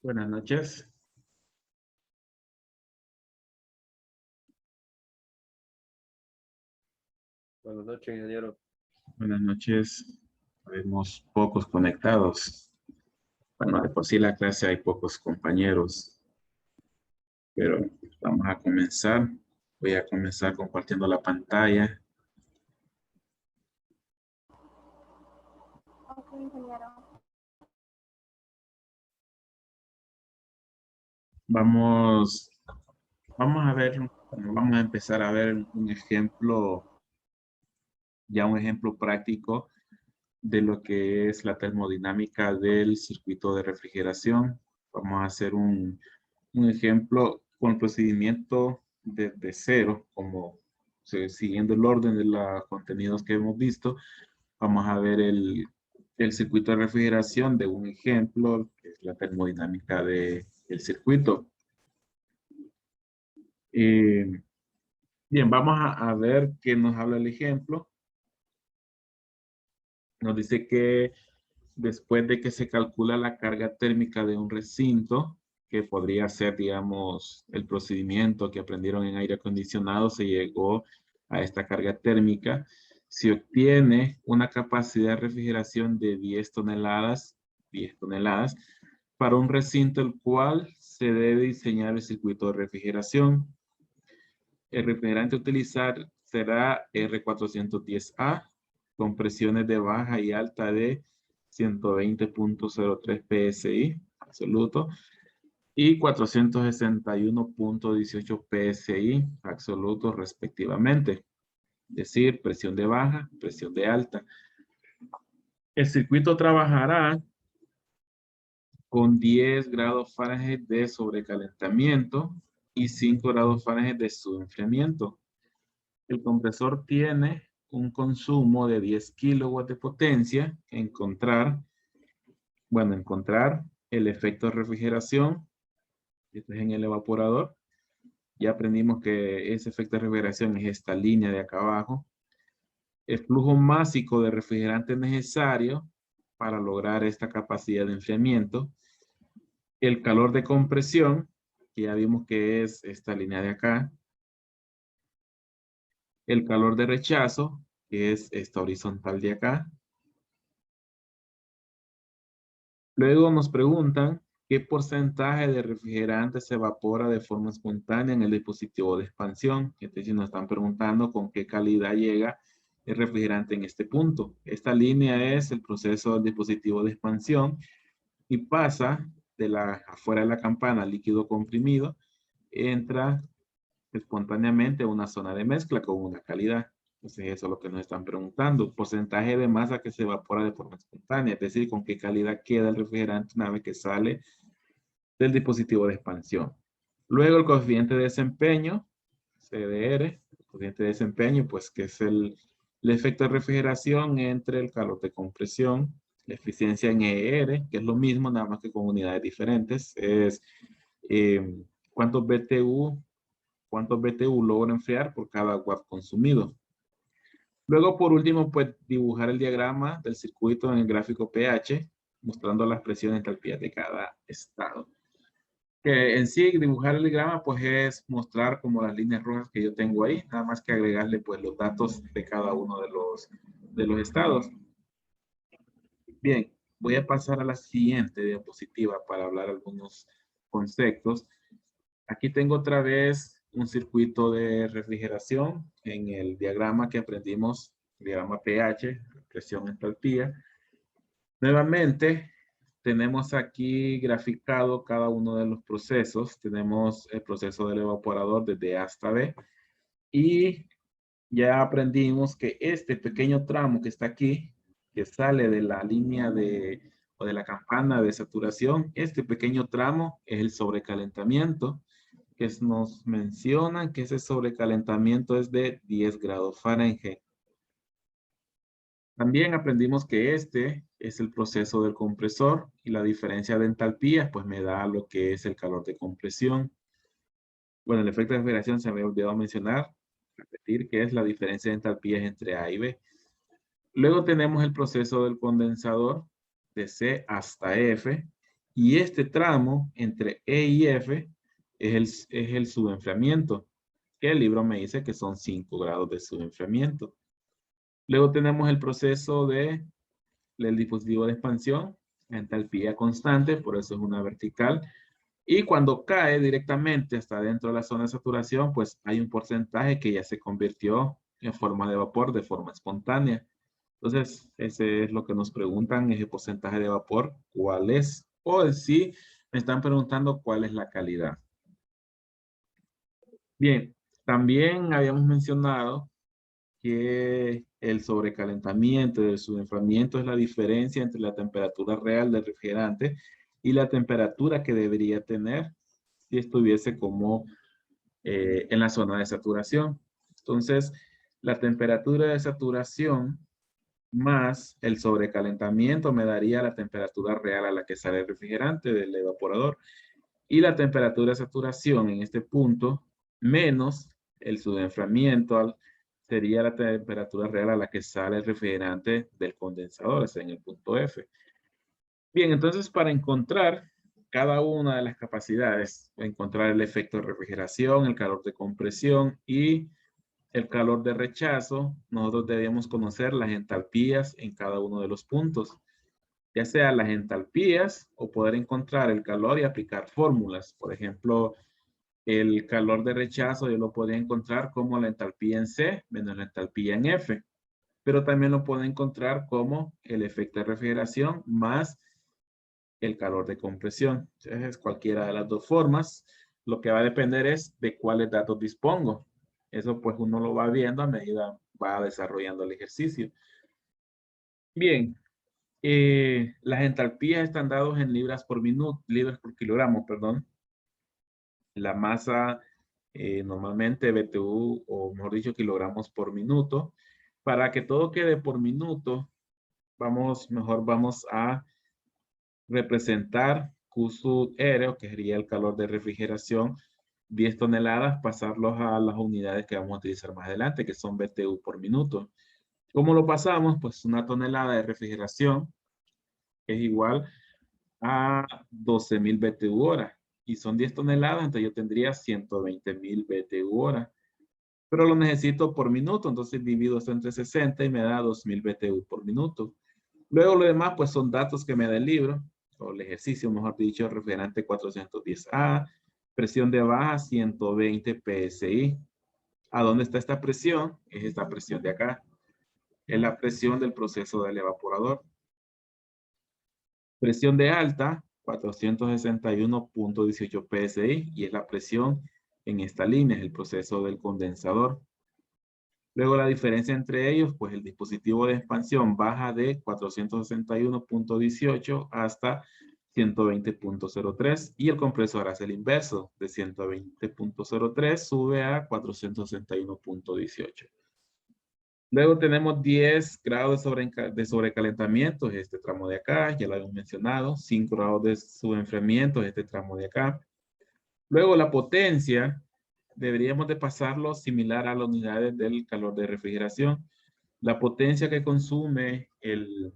Buenas noches. Buenas noches, ingeniero. Buenas noches. Vemos pocos conectados. Bueno, de por sí la clase hay pocos compañeros, pero vamos a comenzar. Voy a comenzar compartiendo la pantalla. Ok, ingeniero. Vamos a ver, vamos a empezar a ver un ejemplo, ya un ejemplo práctico de lo que es la termodinámica del circuito de refrigeración. Vamos a hacer un ejemplo con el procedimiento de cero, como siguiendo el orden de los contenidos que hemos visto. Vamos a ver el circuito de refrigeración de un ejemplo, que es la termodinámica del circuito. Bien, vamos a ver qué nos habla el ejemplo. Nos dice que después de que se calcula la carga térmica de un recinto, que podría ser, digamos, el procedimiento que aprendieron en aire acondicionado, se llegó a esta carga térmica, se obtiene una capacidad de refrigeración de 10 toneladas, para un recinto el cual se debe diseñar el circuito de refrigeración. El refrigerante a utilizar será R410A con presiones de baja y alta de 120.03 PSI absoluto y 461.18 PSI absoluto respectivamente. Es decir, presión de baja, presión de alta. El circuito trabajará con 10 grados Fahrenheit de sobrecalentamiento y 5 grados Fahrenheit de subenfriamiento. El compresor tiene un consumo de 10 kilowatts de potencia. Encontrar el efecto de refrigeración. Esto es en el evaporador. Ya aprendimos que ese efecto de refrigeración es esta línea de acá abajo. El flujo másico de refrigerante necesario para lograr esta capacidad de enfriamiento. El calor de compresión, que ya vimos que es esta línea de acá. El calor de rechazo, que es esta horizontal de acá. Luego nos preguntan qué porcentaje de refrigerante se evapora de forma espontánea en el dispositivo de expansión. Entonces nos están preguntando con qué calidad llega el refrigerante en este punto. Esta línea es el proceso del dispositivo de expansión y pasa afuera de la campana líquido comprimido, entra espontáneamente a una zona de mezcla con una calidad. Entonces eso es lo que nos están preguntando. Porcentaje de masa que se evapora de forma espontánea, es decir, con qué calidad queda el refrigerante una vez que sale del dispositivo de expansión. Luego el coeficiente de desempeño, CDR, el coeficiente de desempeño, pues que es el efecto de refrigeración entre el calor de compresión, la eficiencia en ER, que es lo mismo, nada más que con unidades diferentes, es cuántos BTU logra enfriar por cada watt consumido. Luego, por último, pues dibujar el diagrama del circuito en el gráfico pH, mostrando las presiones y entalpías de cada estado. Que en sí, dibujar el diagrama, pues es mostrar como las líneas rojas que yo tengo ahí, nada más que agregarle pues los datos de cada uno de los estados. Bien, voy a pasar a la siguiente diapositiva para hablar algunos conceptos. Aquí tengo otra vez un circuito de refrigeración en el diagrama que aprendimos, diagrama pH, presión, entalpía. Nuevamente, tenemos aquí graficado cada uno de los procesos. Tenemos el proceso del evaporador desde A hasta B. Y ya aprendimos que este pequeño tramo que está aquí, que sale de la línea o de la campana de saturación, este pequeño tramo es el sobrecalentamiento, que nos mencionan que ese sobrecalentamiento es de 10 grados Fahrenheit. También aprendimos que este es el proceso del compresor y la diferencia de entalpías pues me da lo que es el calor de compresión. Bueno, el efecto de refrigeración se me había olvidado mencionar, repetir que es la diferencia de entalpías entre A y B. Luego tenemos el proceso del condensador de C hasta F Y este tramo entre E y F es el subenfriamiento, que el libro me dice que son 5 grados de subenfriamiento. Luego tenemos el proceso del dispositivo de expansión, entalpía constante, por eso es una vertical. Y cuando cae directamente hasta dentro de la zona de saturación, pues hay un porcentaje que ya se convirtió en forma de vapor de forma espontánea. Entonces, ese es lo que nos preguntan, ese porcentaje de vapor, ¿cuál es? O en sí, me están preguntando cuál es la calidad. Bien, también habíamos mencionado que el sobrecalentamiento y el subenfriamiento es la diferencia entre la temperatura real del refrigerante y la temperatura que debería tener si estuviese como en la zona de saturación. Entonces, la temperatura de saturación más el sobrecalentamiento me daría la temperatura real a la que sale el refrigerante del evaporador. Y la temperatura de saturación en este punto menos el subenfriamiento sería la temperatura real a la que sale el refrigerante del condensador, es en el punto F. Bien, entonces para encontrar cada una de las capacidades, encontrar el efecto de refrigeración, el calor de compresión y el calor de rechazo, nosotros debemos conocer las entalpías en cada uno de los puntos, ya sea las entalpías o poder encontrar el calor y aplicar fórmulas. Por ejemplo, el calor de rechazo yo lo podría encontrar como la entalpía en C menos la entalpía en F, pero también lo puedo encontrar como el efecto de refrigeración más el calor de compresión. Entonces, cualquiera de las dos formas. Lo que va a depender es de cuáles datos dispongo. Eso pues uno lo va viendo a medida va desarrollando el ejercicio. Bien, las entalpías están dados en libras por minuto, libras por kilogramo, perdón. La masa normalmente BTU o mejor dicho kilogramos por minuto. Para que todo quede por minuto, mejor vamos a representar Q sub R, que sería el calor de refrigeración, 10 toneladas, pasarlos a las unidades que vamos a utilizar más adelante, que son BTU por minuto. ¿Cómo lo pasamos? Pues una tonelada de refrigeración es igual a 12.000 BTU hora. Y son 10 toneladas, entonces yo tendría 120.000 BTU hora. Pero lo necesito por minuto, entonces divido esto entre 60 y me da 2.000 BTU por minuto. Luego lo demás, pues son datos que me da el libro, o el ejercicio, mejor dicho, refrigerante 410A, presión de baja 120 PSI. ¿A dónde está esta presión? Es esta presión de acá. Es la presión del proceso del evaporador. Presión de alta, 461.18 PSI, y es la presión en esta línea, es el proceso del condensador. Luego la diferencia entre ellos, pues el dispositivo de expansión baja de 461.18 hasta 120.03 y el compresor hace el inverso, de 120.03 sube a 461.18. Luego tenemos 10 grados de sobrecalentamiento, este tramo de acá, ya lo habíamos mencionado, 5 grados de subenfriamiento, este tramo de acá. Luego la potencia, deberíamos de pasarlo similar a las unidades del calor de refrigeración. La potencia que consume el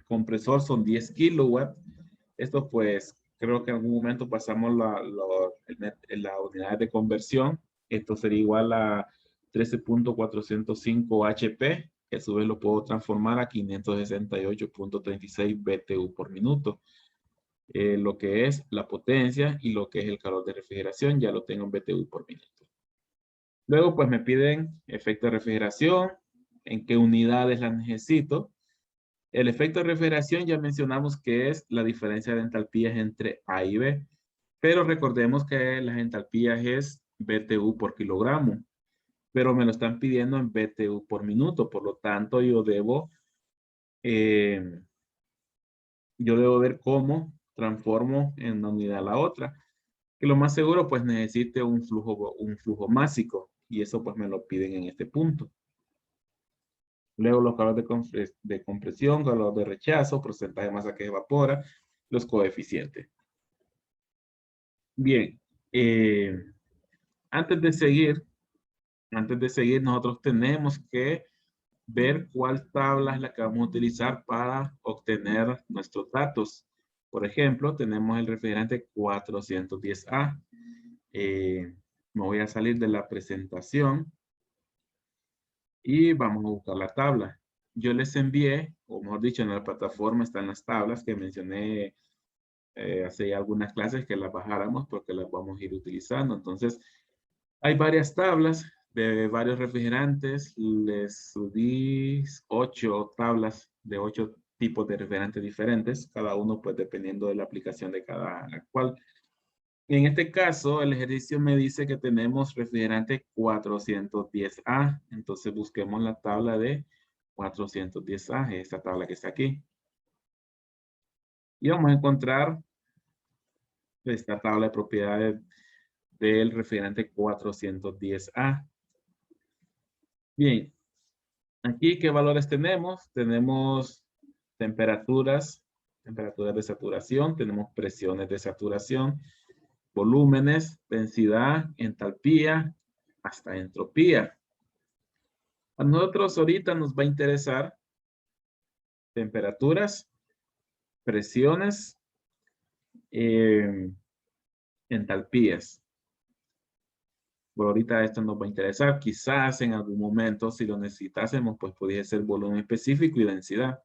compresor son 10 kilowatts. Esto pues creo que en algún momento pasamos la unidad de conversión. Esto sería igual a 13.405 HP, que a su vez lo puedo transformar a 568.36 BTU por minuto. Lo que es la potencia y lo que es el calor de refrigeración, ya lo tengo en BTU por minuto. Luego pues me piden efecto de refrigeración, en qué unidades las necesito. El efecto de refrigeración ya mencionamos que es la diferencia de entalpías entre A y B, pero recordemos que las entalpías es BTU por kilogramo, pero me lo están pidiendo en BTU por minuto, por lo tanto eh, yo debo ver cómo transformo en una unidad a la otra. Que lo más seguro pues necesite un flujo másico y eso pues me lo piden en este punto. Luego los calores de compresión, calor de rechazo, porcentaje de masa que evapora, los coeficientes. Bien, antes de seguir nosotros tenemos que ver cuál tabla es la que vamos a utilizar para obtener nuestros datos. Por ejemplo, tenemos el refrigerante 410A. Me voy a salir de la presentación y vamos a buscar la tabla. Yo les envié, o mejor dicho, en la plataforma están las tablas que mencioné hace ya algunas clases, que las bajáramos porque las vamos a ir utilizando. Entonces, hay varias tablas de varios refrigerantes. Les subí 8 tablas de 8 tipos de refrigerantes diferentes, cada uno pues dependiendo de la aplicación de cada cual. En este caso, el ejercicio me dice que tenemos refrigerante 410A. Entonces busquemos la tabla de 410A, esta tabla que está aquí. Y vamos a encontrar esta tabla de propiedades del refrigerante 410A. Bien, aquí ¿qué valores tenemos? Tenemos temperaturas de saturación, tenemos presiones de saturación, volúmenes, densidad, entalpía, hasta entropía. A nosotros ahorita nos va a interesar temperaturas, presiones, entalpías. Por ahorita esto nos va a interesar. Quizás en algún momento, si lo necesitásemos, pues podría ser volumen específico y densidad.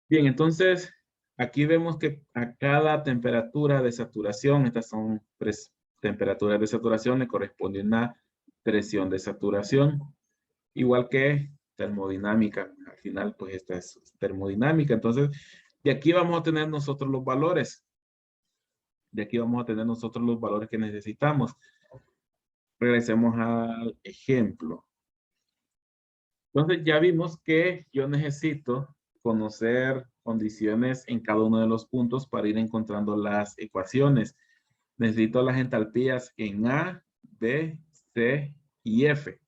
Bien, entonces aquí vemos que a cada temperatura de saturación, estas son temperaturas de saturación, le corresponde una presión de saturación, igual que termodinámica. Al final, pues esta es termodinámica. Entonces, de aquí vamos a tener nosotros los valores. De aquí vamos a tener nosotros los valores que necesitamos. Regresemos al ejemplo. Entonces ya vimos que yo necesito conocer condiciones en cada uno de los puntos para ir encontrando las ecuaciones. Necesito las entalpías en A, B, C y F.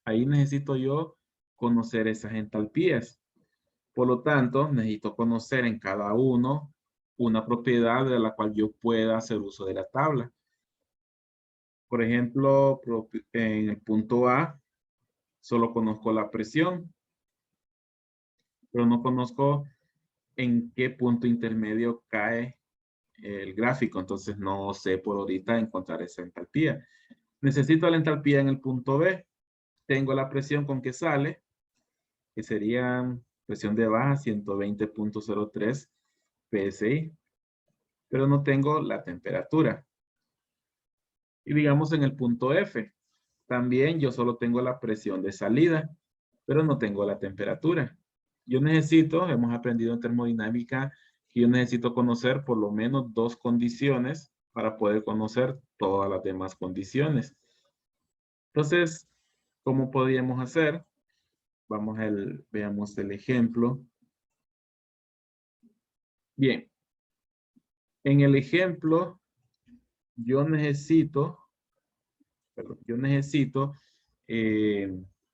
Ahí necesito yo conocer esas entalpías. Por lo tanto, necesito conocer en cada uno una propiedad de la cual yo pueda hacer uso de la tabla. Por ejemplo, en el punto A, solo conozco la presión, pero no conozco en qué punto intermedio cae el gráfico. Entonces no sé por ahorita encontrar esa entalpía. Necesito la entalpía en el punto B. Tengo la presión con que sale, que sería presión de baja 120.03 PSI, pero no tengo la temperatura. Y digamos en el punto F, también yo solo tengo la presión de salida, pero no tengo la temperatura. Yo necesito, hemos aprendido en termodinámica, que yo necesito conocer por lo menos 2 condiciones para poder conocer todas las demás condiciones. Entonces, ¿cómo podríamos hacer? Veamos el ejemplo. Bien, en el ejemplo, yo necesito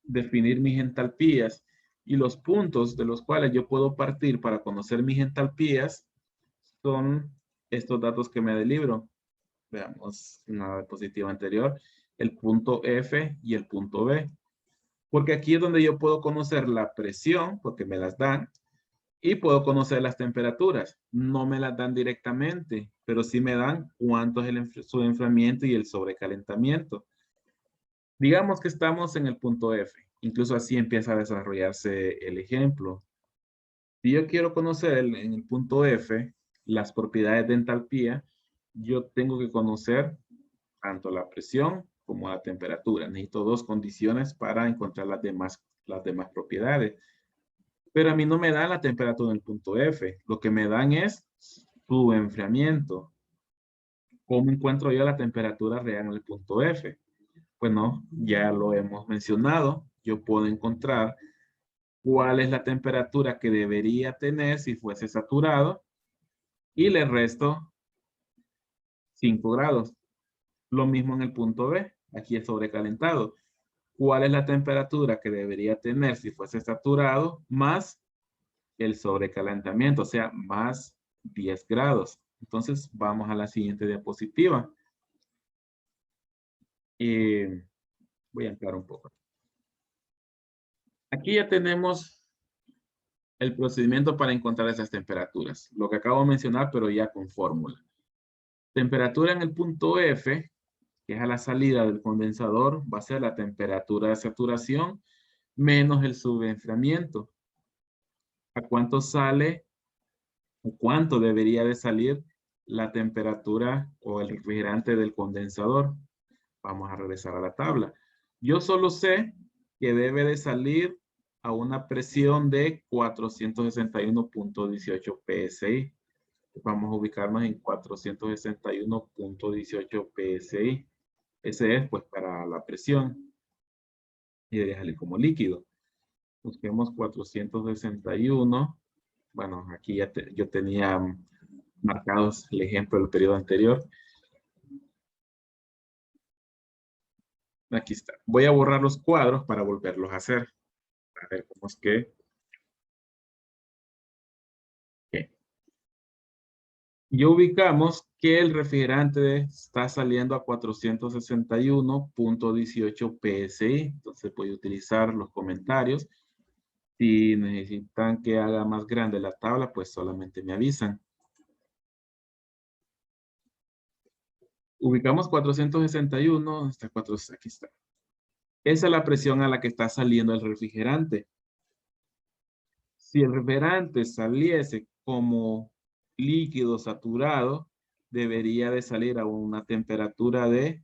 definir mis entalpías, y los puntos de los cuales yo puedo partir para conocer mis entalpías son estos datos que me da el libro. Veamos una diapositiva anterior, el punto F y el punto B. Porque aquí es donde yo puedo conocer la presión, porque me las dan, y puedo conocer las temperaturas. No me las dan directamente, pero sí me dan cuánto es su enfriamiento y el sobrecalentamiento. Digamos que estamos en el punto F. Incluso así empieza a desarrollarse el ejemplo. Si yo quiero conocer en el punto F las propiedades de entalpía, yo tengo que conocer tanto la presión como la temperatura. Necesito 2 condiciones para encontrar las demás propiedades. Pero a mí no me dan la temperatura en el punto F. Lo que me dan es su enfriamiento. ¿Cómo encuentro yo la temperatura real en el punto F? Bueno, ya lo hemos mencionado. Yo puedo encontrar cuál es la temperatura que debería tener si fuese saturado y le resto 5 grados. Lo mismo en el punto B. Aquí es sobrecalentado. ¿Cuál es la temperatura que debería tener si fuese saturado más el sobrecalentamiento? O sea, más 10 grados. Entonces, vamos a la siguiente diapositiva. Voy a ampliar un poco. Aquí ya tenemos el procedimiento para encontrar esas temperaturas. Lo que acabo de mencionar, pero ya con fórmula. Temperatura en el punto F, que es a la salida del condensador, va a ser la temperatura de saturación menos el subenfriamiento. ¿A cuánto sale o cuánto debería de salir la temperatura o el refrigerante del condensador? Vamos a regresar a la tabla. Yo solo sé que debe de salir a una presión de 461.18 psi. Vamos a ubicarnos en 461.18 psi. Ese es pues para la presión y debe salir como líquido. Busquemos 461. Bueno, aquí ya yo tenía marcados el ejemplo del periodo anterior. Aquí está. Voy a borrar los cuadros para volverlos a hacer. A ver cómo es que. Okay. Y ubicamos que el refrigerante está saliendo a 461.18 psi. Entonces voy a utilizar los comentarios. Si necesitan que haga más grande la tabla, pues solamente me avisan. Ubicamos 461, hasta 4, aquí está. Esa es la presión a la que está saliendo el refrigerante. Si el refrigerante saliese como líquido saturado, debería de salir a una temperatura de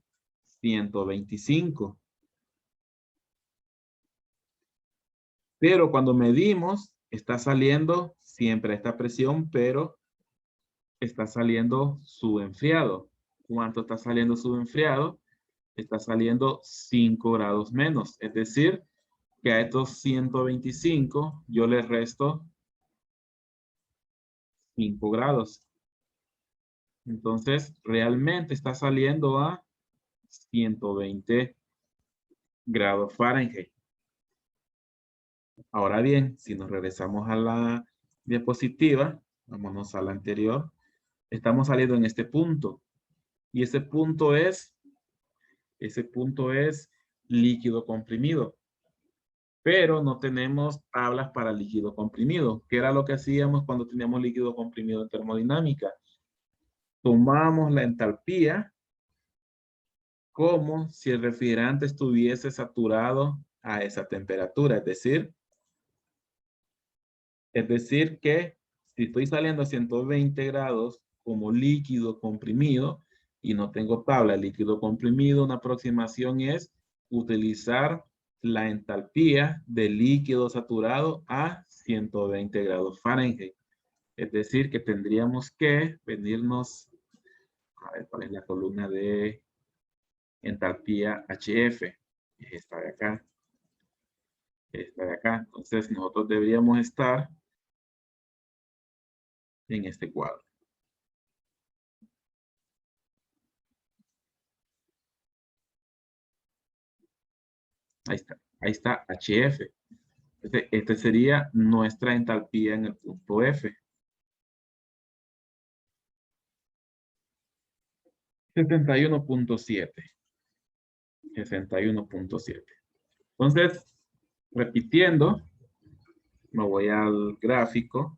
125. Pero cuando medimos, está saliendo siempre a esta presión, pero está saliendo subenfriado. ¿Cuánto está saliendo subenfriado? Está saliendo 5 grados menos. Es decir, que a estos 125 yo le resto 5 grados. Entonces, realmente está saliendo a 120 grados Fahrenheit. Ahora bien, si nos regresamos a la diapositiva, vámonos a la anterior, estamos saliendo en este punto. Y ese punto es líquido comprimido. Pero no tenemos tablas para líquido comprimido, que era lo que hacíamos cuando teníamos líquido comprimido en termodinámica. Tomamos la entalpía como si el refrigerante estuviese saturado a esa temperatura, es decir que si estoy saliendo a 120 grados como líquido comprimido y no tengo tabla de líquido comprimido, una aproximación es utilizar la entalpía del líquido saturado a 120 grados Fahrenheit. Es decir, que tendríamos que venirnos, a ver cuál es la columna de entalpía HF. Esta de acá. Esta de acá. Entonces nosotros deberíamos estar en este cuadro. Ahí está HF. Este sería nuestra entalpía en el punto F. 61.7. 61.7. Entonces, repitiendo, me voy al gráfico.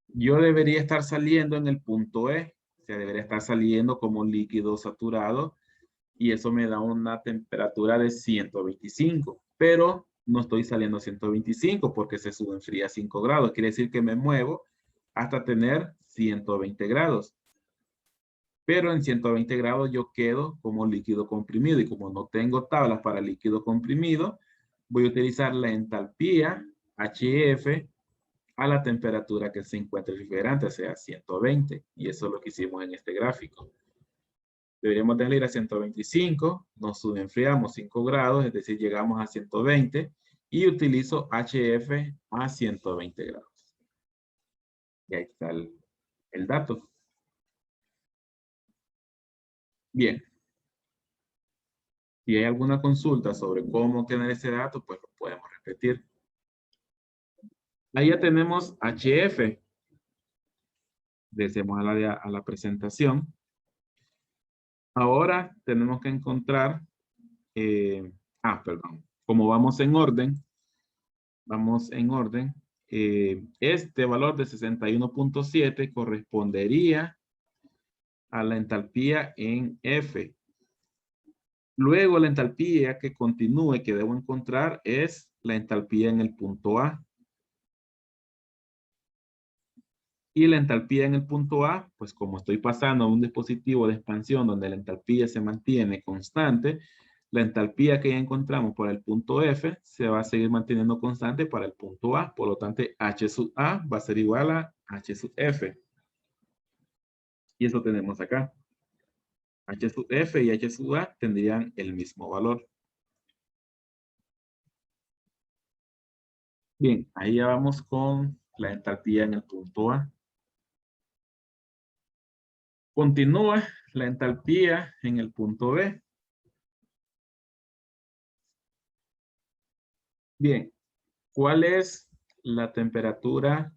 Yo debería estar saliendo en el punto E. O sea, debería estar saliendo como líquido saturado. Y eso me da una temperatura de 125. Pero no estoy saliendo a 125 porque se subenfría a 5 grados. Quiere decir que me muevo hasta tener 120 grados. Pero en 120 grados yo quedo como líquido comprimido. Y como no tengo tablas para líquido comprimido, voy a utilizar la entalpía HF a la temperatura que se encuentra el refrigerante, o sea, 120. Y eso es lo que hicimos en este gráfico. Deberíamos de salir a 125, nos subenfriamos 5 grados, es decir, llegamos a 120 y utilizo HF a 120 grados. Y ahí está el dato. Bien. Si hay alguna consulta sobre cómo obtener ese dato, pues lo podemos repetir. Ahí ya tenemos HF. Decimos a la presentación. Ahora tenemos que encontrar, perdón, como vamos en orden, Vamos en orden. Este valor de 61.7 correspondería a la entalpía en F. Luego la entalpía que continúe que debo encontrar es la entalpía en el punto A. Y la entalpía en el punto A, pues como estoy pasando a un dispositivo de expansión donde la entalpía se mantiene constante, la entalpía que ya encontramos para el punto F se va a seguir manteniendo constante para el punto A. Por lo tanto, H sub A va a ser igual a H sub F. Y eso tenemos acá. H sub F y H sub A tendrían el mismo valor. Bien, ahí ya vamos con la entalpía en el punto A. Continúa la entalpía en el punto B. Bien, ¿cuál es la temperatura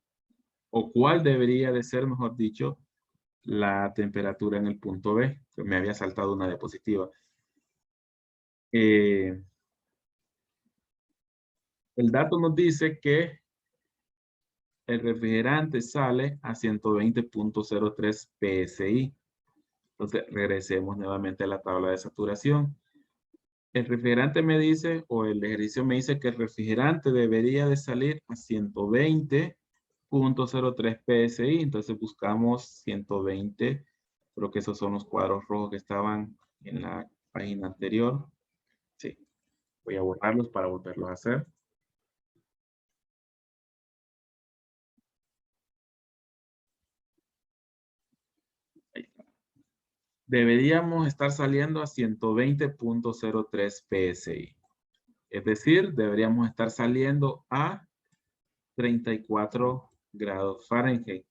o cuál debería de ser, mejor dicho, la temperatura en el punto B? Me había saltado una diapositiva. El dato nos dice que el refrigerante sale a 120.03 PSI. Entonces, regresemos nuevamente a la tabla de saturación. El refrigerante me dice, o el ejercicio me dice que el refrigerante debería de salir a 120.03 PSI. Entonces buscamos 120. Creo que esos son los cuadros rojos que estaban en la página anterior. Sí, voy a borrarlos para volverlos a hacer. Ahí está. Deberíamos estar saliendo a 120.03 PSI. Es decir, deberíamos estar saliendo a 34 grados Fahrenheit.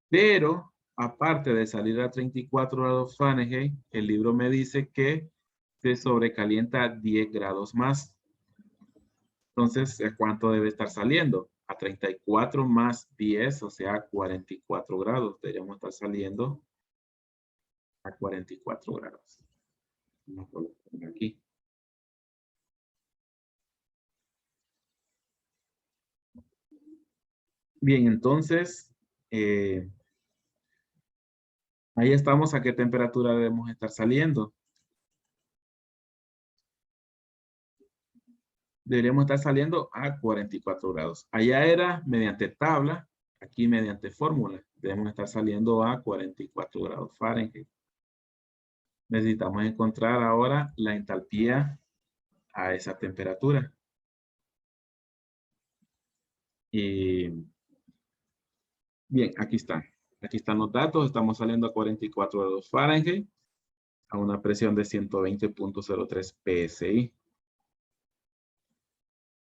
Pero, aparte de salir a 34 grados Fahrenheit, el libro me dice que se sobrecalienta 10 grados más. Entonces, ¿a cuánto debe estar saliendo? A 34 más 10, o sea, 44 grados. Deberíamos estar saliendo a 44 grados. Vamos a colocar aquí. Bien, entonces, ahí estamos. ¿A qué temperatura debemos estar saliendo? Deberíamos estar saliendo a 44 grados. Allá era mediante tabla, aquí mediante fórmula. Debemos estar saliendo a 44 grados Fahrenheit. Necesitamos encontrar ahora la entalpía a esa temperatura. Y bien, aquí están. Aquí están los datos. Estamos saliendo a 44 grados Fahrenheit a una presión de 120.03 PSI.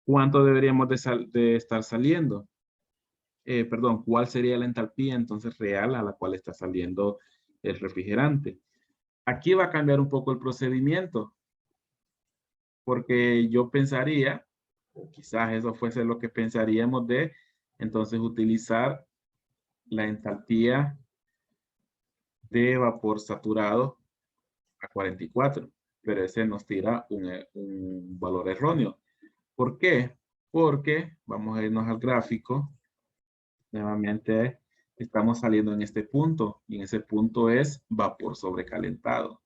¿Cuánto deberíamos de estar saliendo? Perdón, ¿cuál sería la entalpía entonces real a la cual está saliendo el refrigerante? Aquí va a cambiar un poco el procedimiento, porque yo pensaría, o quizás eso fuese lo que pensaríamos de, entonces utilizar la entalpía de vapor saturado a 44, pero ese nos tira un valor erróneo. ¿Por qué? Porque, vamos a irnos al gráfico, nuevamente estamos saliendo en este punto, y en ese punto es vapor sobrecalentado.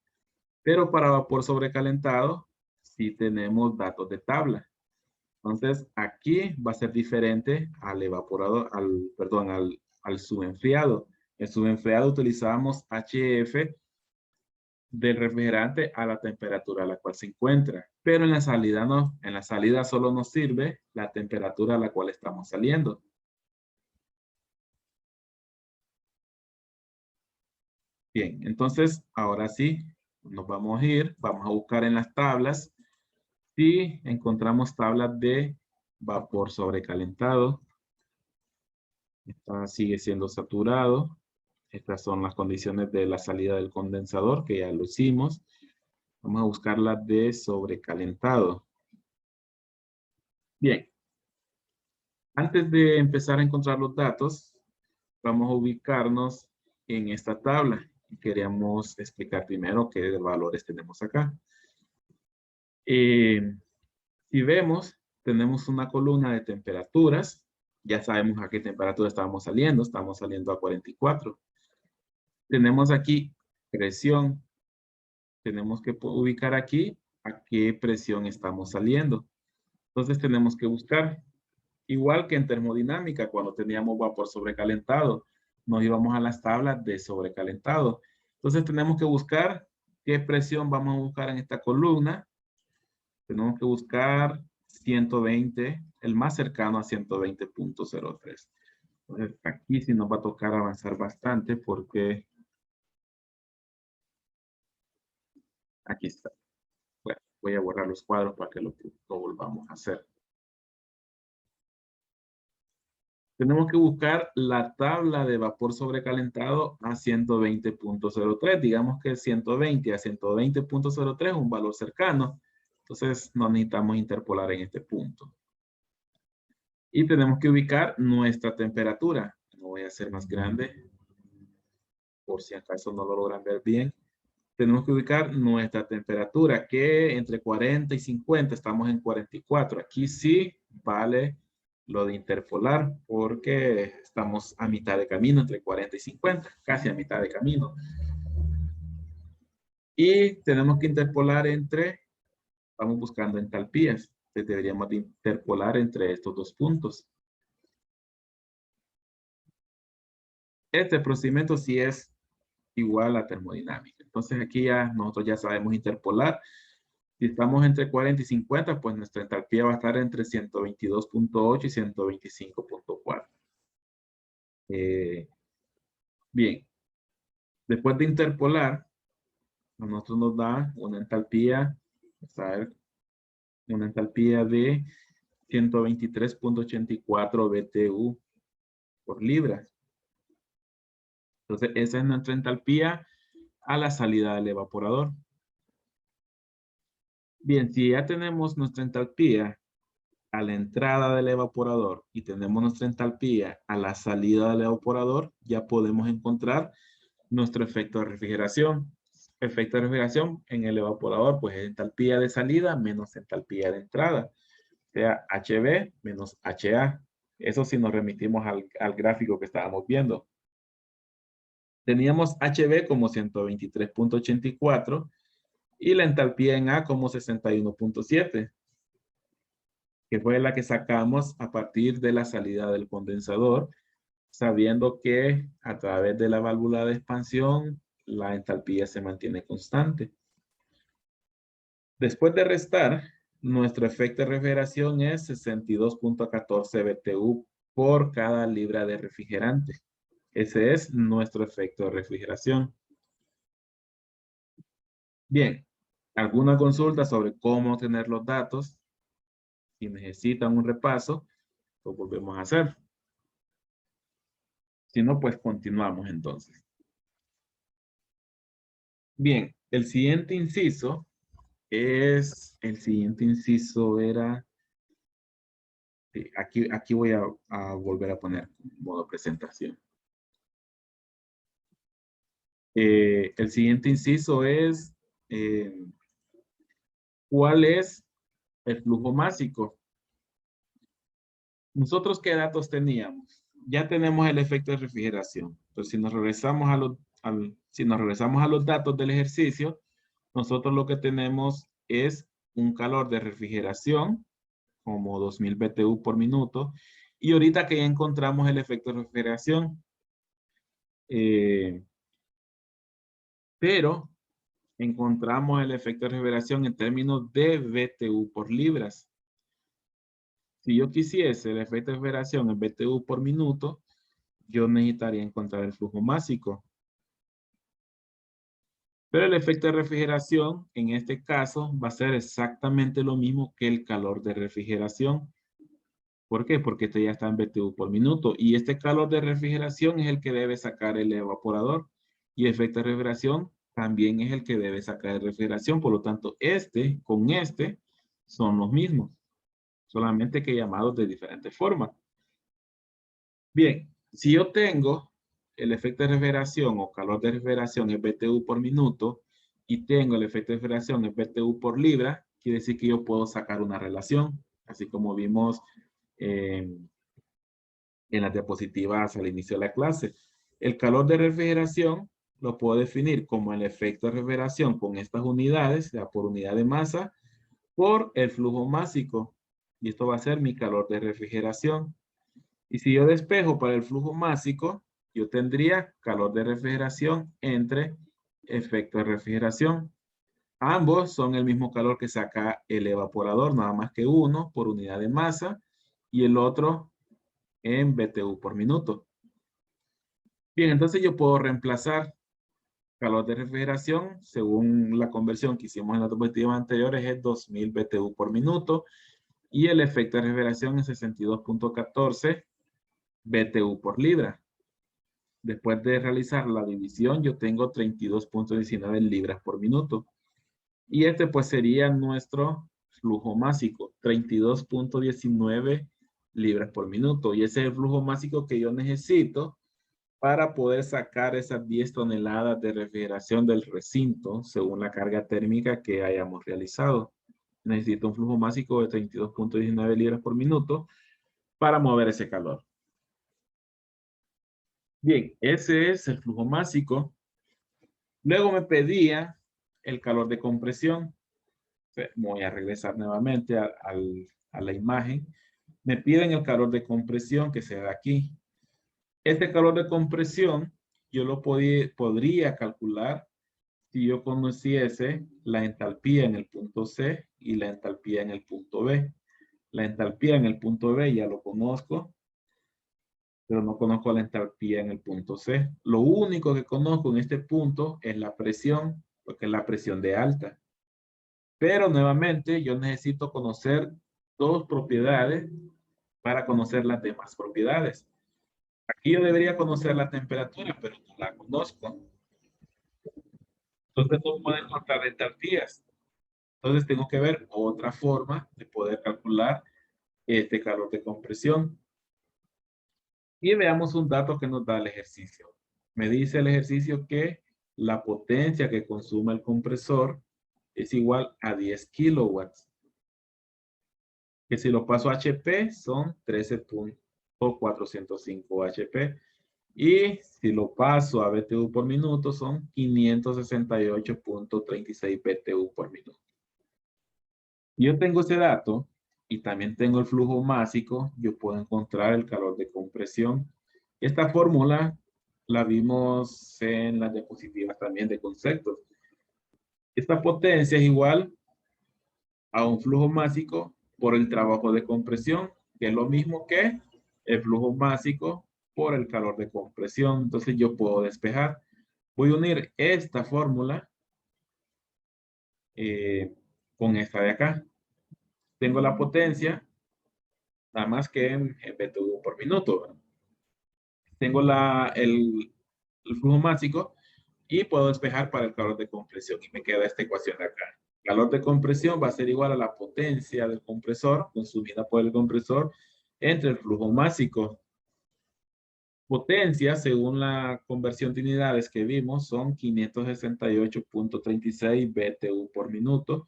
Pero para vapor sobrecalentado, sí tenemos datos de tabla. Entonces, aquí va a ser diferente al evaporador, al subenfriado. El subenfriado utilizábamos HF del refrigerante a la temperatura a la cual se encuentra. Pero en la salida no. En la salida solo nos sirve la temperatura a la cual estamos saliendo. Bien, entonces, ahora sí, nos vamos a ir. Vamos a buscar en las tablas. Si encontramos tablas de vapor sobrecalentado, esta sigue siendo saturado. Estas son las condiciones de la salida del condensador, que ya lo hicimos. Vamos a buscar las de sobrecalentado. Bien. Antes de empezar a encontrar los datos, vamos a ubicarnos en esta tabla. Queríamos explicar primero qué valores tenemos acá. Si vemos, tenemos una columna de temperaturas. Ya sabemos a qué temperatura estamos saliendo a 44. Tenemos aquí presión. Tenemos que ubicar aquí a qué presión estamos saliendo. Entonces tenemos que buscar, igual que en termodinámica, cuando teníamos vapor sobrecalentado, nos íbamos a las tablas de sobrecalentado. Entonces tenemos que buscar qué presión vamos a buscar en esta columna. Tenemos que buscar 120, el más cercano a 120.03. Entonces aquí sí nos va a tocar avanzar bastante porque aquí está. Bueno, voy a borrar los cuadros para que lo volvamos a hacer. Tenemos que buscar la tabla de vapor sobrecalentado a 120.03. Digamos que 120 a 120.03 es un valor cercano. Entonces no necesitamos interpolar en este punto. Y tenemos que ubicar nuestra temperatura. Lo voy a hacer más grande, por si acaso no lo logran ver bien. Tenemos que ubicar nuestra temperatura, que entre 40 y 50 estamos en 44. Aquí sí vale lo de interpolar, porque estamos a mitad de camino entre 40 y 50, casi a mitad de camino. Y tenemos que interpolar vamos buscando entalpías. Entonces deberíamos de interpolar entre estos dos puntos. Este procedimiento sí es igual a termodinámica. Entonces aquí nosotros ya sabemos interpolar. Si estamos entre 40 y 50, pues nuestra entalpía va a estar entre 122.8 y 125.4. Bien, después de interpolar, a nosotros nos da una entalpía, vamos a ver, una entalpía de 123.84 BTU por libra. Entonces, esa es nuestra entalpía a la salida del evaporador. Bien, si ya tenemos nuestra entalpía a la entrada del evaporador y tenemos nuestra entalpía a la salida del evaporador, ya podemos encontrar nuestro efecto de refrigeración. Efecto de refrigeración en el evaporador, pues es entalpía de salida menos entalpía de entrada. O sea, HB menos HA. Eso si nos remitimos al gráfico que estábamos viendo. Teníamos HB como 123.84 y la entalpía en A como 61.7. Que fue la que sacamos a partir de la salida del condensador, sabiendo que a través de la válvula de expansión la entalpía se mantiene constante. Después de restar, nuestro efecto de refrigeración es 62.14 BTU por cada libra de refrigerante. Ese es nuestro efecto de refrigeración. Bien, ¿alguna consulta sobre cómo obtener los datos? Si necesitan un repaso, lo volvemos a hacer. Si no, pues continuamos entonces. Bien, el siguiente inciso era, sí, aquí voy a volver a poner modo presentación. El siguiente inciso es, ¿cuál es el flujo másico? ¿Nosotros qué datos teníamos? Ya tenemos el efecto de refrigeración. Entonces, si nos regresamos a los datos del ejercicio, nosotros lo que tenemos es un calor de refrigeración, como 2000 BTU por minuto, y ahorita que ya encontramos el efecto de refrigeración, pero encontramos el efecto de refrigeración en términos de BTU por libras. Si yo quisiese el efecto de refrigeración en BTU por minuto, yo necesitaría encontrar el flujo másico. Pero el efecto de refrigeración, en este caso, va a ser exactamente lo mismo que el calor de refrigeración. ¿Por qué? Porque este ya está en BTU por minuto. Y este calor de refrigeración es el que debe sacar el evaporador. Y el efecto de refrigeración también es el que debe sacar el refrigeración. Por lo tanto, este con este son los mismos. Solamente que llamados de diferentes formas. Bien, si yo tengo el efecto de refrigeración o calor de refrigeración en BTU por minuto y tengo el efecto de refrigeración en BTU por libra, quiere decir que yo puedo sacar una relación. así como vimos en las diapositivas al inicio de la clase. El calor de refrigeración lo puedo definir como el efecto de refrigeración con estas unidades, o sea, por unidad de masa, por el flujo másico. Y esto va a ser mi calor de refrigeración. Y si yo despejo para el flujo másico, yo tendría calor de refrigeración entre efecto de refrigeración. Ambos son el mismo calor que saca el evaporador, nada más que uno por unidad de masa y el otro en BTU por minuto. Bien, entonces yo puedo reemplazar calor de refrigeración, según la conversión que hicimos en las diapositivas anteriores, es 2000 BTU por minuto y el efecto de refrigeración es 62.14 BTU por libra. Después de realizar la división, yo tengo 32.19 libras por minuto. Y este pues sería nuestro flujo másico, 32.19 libras por minuto. Y ese es el flujo másico que yo necesito para poder sacar esas 10 toneladas de refrigeración del recinto según la carga térmica que hayamos realizado. Necesito un flujo másico de 32.19 libras por minuto para mover ese calor. Bien, ese es el flujo másico. Luego me pedía el calor de compresión. Voy a regresar nuevamente a la imagen. Me piden el calor de compresión que se da aquí. Este calor de compresión yo lo podría calcular si yo conociese la entalpía en el punto C y la entalpía en el punto B. La entalpía en el punto B ya lo conozco, pero no conozco la entalpía en el punto C. Lo único que conozco en este punto es la presión, porque es la presión de alta. Pero nuevamente yo necesito conocer dos propiedades para conocer las demás propiedades. Aquí yo debería conocer la temperatura, pero no la conozco. Entonces no puedo encontrar entalpías. Entonces tengo que ver otra forma de poder calcular este calor de compresión. Y veamos un dato que nos da el ejercicio. Me dice el ejercicio que la potencia que consume el compresor es igual a 10 kilowatts. Que si lo paso a HP son 13.405 HP. Y si lo paso a BTU por minuto son 568.36 BTU por minuto. Yo tengo ese dato y también tengo el flujo másico. Yo puedo encontrar el calor de compresión. Esta fórmula la vimos en las diapositivas también de conceptos. Esta potencia es igual a un flujo másico por el trabajo de compresión, que es lo mismo que el flujo másico por el calor de compresión. Entonces yo puedo despejar. Voy a unir esta fórmula con esta de acá. Tengo la potencia, nada más que en BTU por minuto, ¿verdad? Tengo el flujo másico y puedo despejar para el calor de compresión. Y me queda esta ecuación de acá. Calor de compresión va a ser igual a la potencia del compresor consumida por el compresor entre el flujo másico. Potencia, según la conversión de unidades que vimos, son 568.36 BTU por minuto.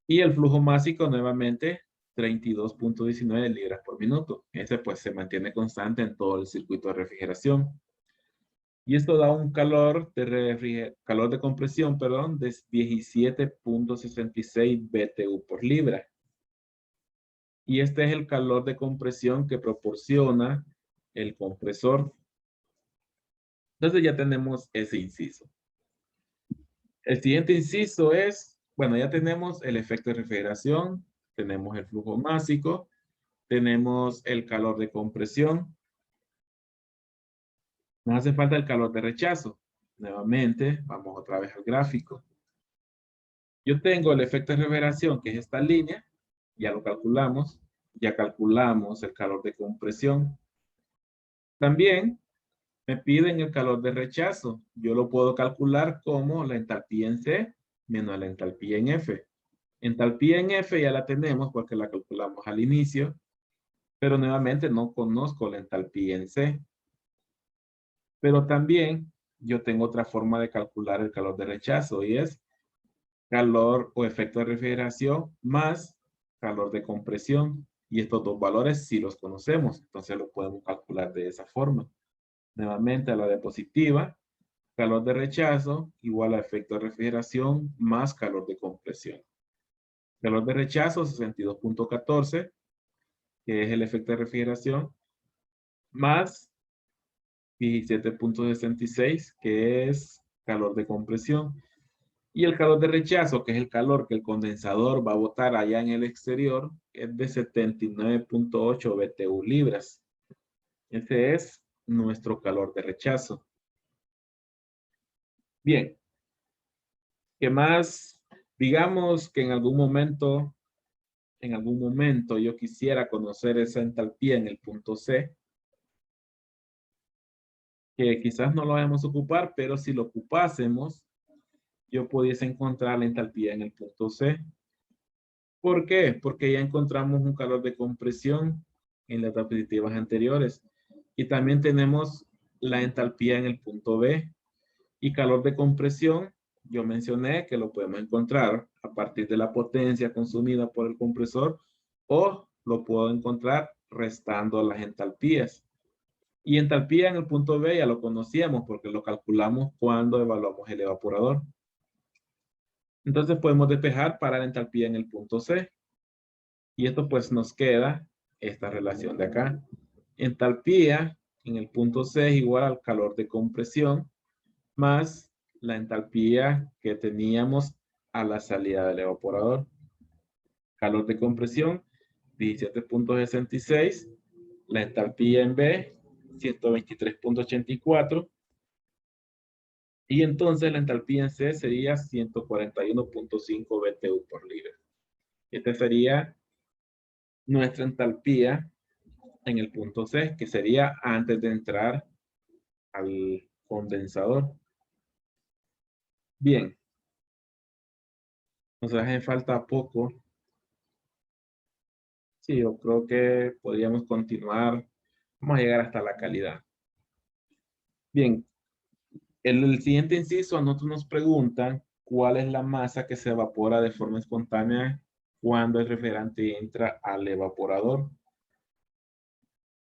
Y el flujo másico, nuevamente, 32.19 libras por minuto. Ese pues se mantiene constante en todo el circuito de refrigeración. Y esto da un calor de compresión, perdón, de 17.66 BTU por libra. Y este es el calor de compresión que proporciona el compresor. Entonces ya tenemos ese inciso. El siguiente inciso es, bueno, ya tenemos el efecto de refrigeración, tenemos el flujo másico, tenemos el calor de compresión. Nos hace falta el calor de rechazo. Nuevamente, vamos otra vez al gráfico. Yo tengo el efecto de refrigeración, que es esta línea, ya lo calculamos, ya calculamos el calor de compresión. También me piden el calor de rechazo. Yo lo puedo calcular como la entalpía en C menos la entalpía en F. Entalpía en F ya la tenemos porque la calculamos al inicio, pero nuevamente no conozco la entalpía en C. Pero también yo tengo otra forma de calcular el calor de rechazo y es calor o efecto de refrigeración más calor de compresión. Y estos dos valores sí los conocemos, entonces lo podemos calcular de esa forma. Nuevamente a la diapositiva, calor de rechazo igual a efecto de refrigeración más calor de compresión. Calor de rechazo 62.14, que es el efecto de refrigeración, más 17.66, que es calor de compresión. Y el calor de rechazo, que es el calor que el condensador va a botar allá en el exterior, es de 79.8 BTU libras. Ese es nuestro calor de rechazo. Bien, ¿qué más? Digamos que en algún momento yo quisiera conocer esa entalpía en el punto C, que quizás no lo vamos a ocupar, pero si lo ocupásemos, yo pudiese encontrar la entalpía en el punto C. ¿Por qué? Porque ya encontramos un calor de compresión en las diapositivas anteriores. Y también tenemos la entalpía en el punto B. Y calor de compresión, yo mencioné que lo podemos encontrar a partir de la potencia consumida por el compresor o lo puedo encontrar restando las entalpías. Y entalpía en el punto B ya lo conocíamos porque lo calculamos cuando evaluamos el evaporador. Entonces podemos despejar para la entalpía en el punto C. Y esto pues nos queda esta relación de acá. Entalpía en el punto C es igual al calor de compresión más la entalpía que teníamos a la salida del evaporador. Calor de compresión 17.66. La entalpía en B 123.84. Y entonces la entalpía en C sería 141.5 BTU por libra. Esta sería nuestra entalpía en el punto C, que sería antes de entrar al condensador. Bien, nos hace falta poco. Sí, yo creo que podríamos continuar. Vamos a llegar hasta la calidad. Bien, el siguiente inciso, a nosotros nos preguntan cuál es la masa que se evapora de forma espontánea cuando el refrigerante entra al evaporador.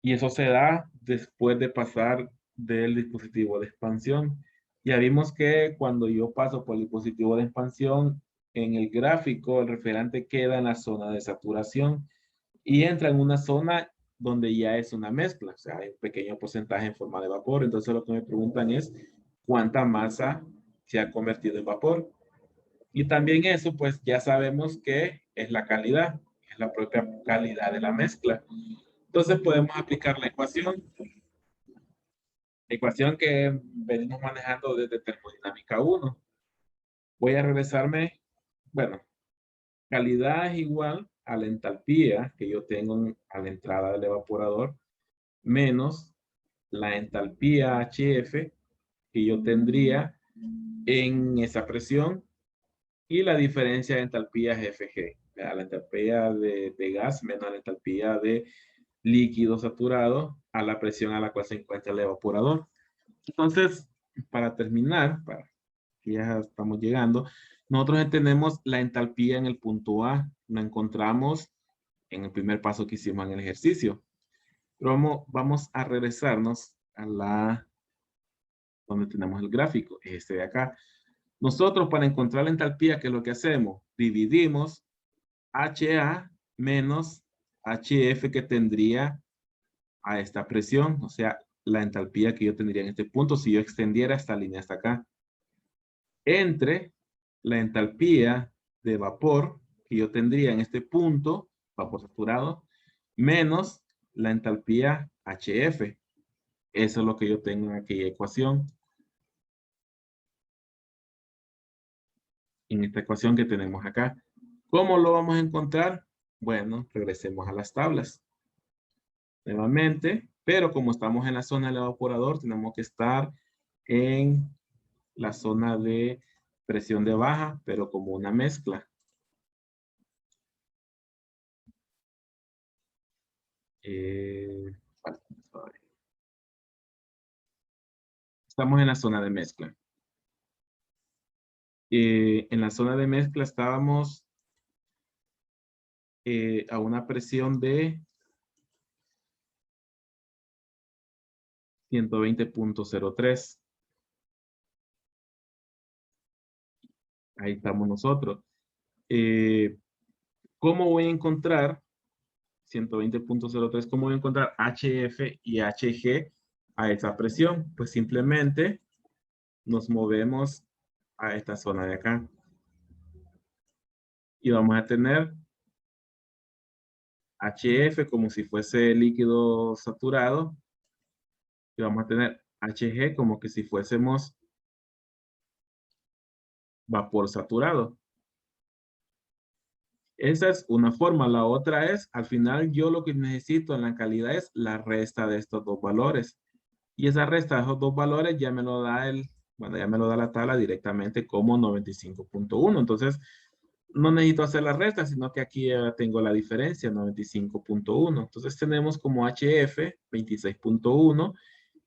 Y eso se da después de pasar del dispositivo de expansión. Ya vimos que cuando yo paso por el dispositivo de expansión, en el gráfico el refrigerante queda en la zona de saturación y entra en una zona donde ya es una mezcla, o sea, hay un pequeño porcentaje en forma de vapor. Entonces lo que me preguntan es cuánta masa se ha convertido en vapor. Y también eso, pues ya sabemos que es la calidad, es la propia calidad de la mezcla. Entonces podemos aplicar la ecuación que venimos manejando desde termodinámica 1. Voy a regresarme, bueno, calidad es igual a la entalpía que yo tengo a la entrada del evaporador menos la entalpía HF que yo tendría en esa presión y la diferencia de entalpías FG. La entalpía de gas menos la entalpía de líquido saturado a la presión a la cual se encuentra el evaporador. Entonces, para terminar, para que ya estamos llegando, nosotros entendemos la entalpía en el punto A. La encontramos en el primer paso que hicimos en el ejercicio. Pero vamos a regresarnos a la donde tenemos el gráfico, este de acá. Nosotros para encontrar la entalpía, ¿qué es lo que hacemos? Dividimos HA menos HF que tendría a esta presión, o sea, la entalpía que yo tendría en este punto si yo extendiera esta línea hasta acá, entre la entalpía de vapor que yo tendría en este punto, vapor saturado, menos la entalpía HF. Eso es lo que yo tengo en aquella ecuación. En esta ecuación que tenemos acá. ¿Cómo lo vamos a encontrar? Bueno, regresemos a las tablas. Nuevamente, pero como estamos en la zona del evaporador, tenemos que estar en la zona de presión de baja, pero como una mezcla. Estamos en la zona de mezcla. En la zona de mezcla estábamos a una presión de 120.03. Ahí estamos nosotros. ¿Cómo voy a encontrar 120.03? ¿Cómo voy a encontrar HF y HG a esa presión? Pues simplemente nos movemos a esta zona de acá. Y vamos a tener HF como si fuese líquido saturado. Y vamos a tener HG como que si fuésemos vapor saturado. Esa es una forma. La otra es, al final yo lo que necesito en la calidad es la resta de estos dos valores. Y esa resta de esos dos valores ya me lo da ya me lo da la tabla directamente como 95.1. Entonces, no necesito hacer la resta, sino que aquí ya tengo la diferencia, 95.1. Entonces tenemos como HF 26.1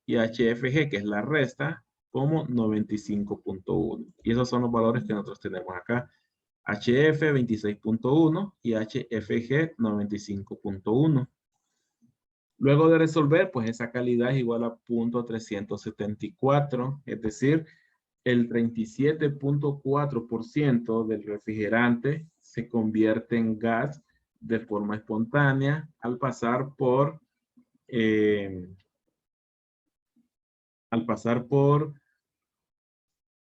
y HFG, que es la resta, como 95.1. Y esos son los valores que nosotros tenemos acá. HF 26.1 y HFG 95.1. Luego de resolver, pues esa calidad es igual a 0.374, es decir, el 37.4% del refrigerante se convierte en gas de forma espontánea al pasar por el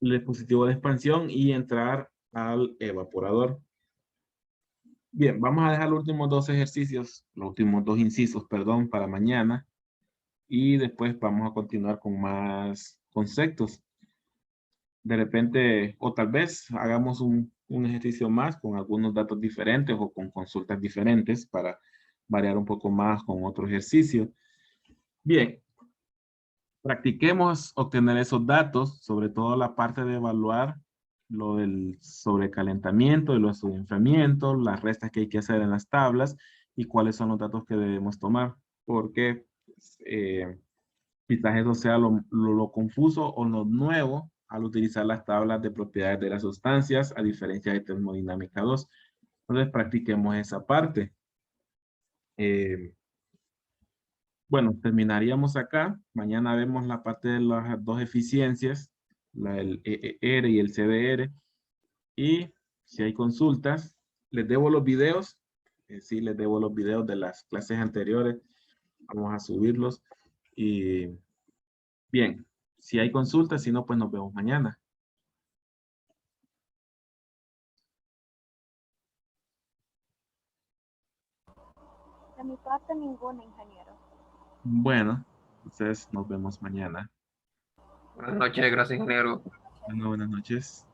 dispositivo de expansión y entrar al evaporador. Bien, vamos a dejar los últimos dos ejercicios, los últimos dos incisos, perdón, para mañana. Y después vamos a continuar con más conceptos. De repente, o tal vez hagamos un ejercicio más con algunos datos diferentes o con consultas diferentes para variar un poco más con otro ejercicio. Bien, practiquemos obtener esos datos, sobre todo la parte de evaluar lo del sobrecalentamiento y los enfriamientos, las restas que hay que hacer en las tablas y cuáles son los datos que debemos tomar, porque quizás eso sea lo confuso o lo nuevo al utilizar las tablas de propiedades de las sustancias, a diferencia de termodinámica 2. Entonces, practiquemos esa parte. Bueno, terminaríamos acá. Mañana vemos la parte de las dos eficiencias, el EER y el CDR. Y si hay consultas, les debo los videos. Sí, les debo los videos de las clases anteriores. Vamos a subirlos. Y bien, si hay consultas, si no, pues nos vemos mañana. De mi parte, ninguna, ingeniero. Bueno, entonces nos vemos mañana. Buenas noches, gracias, ingeniero. Bueno, buenas noches.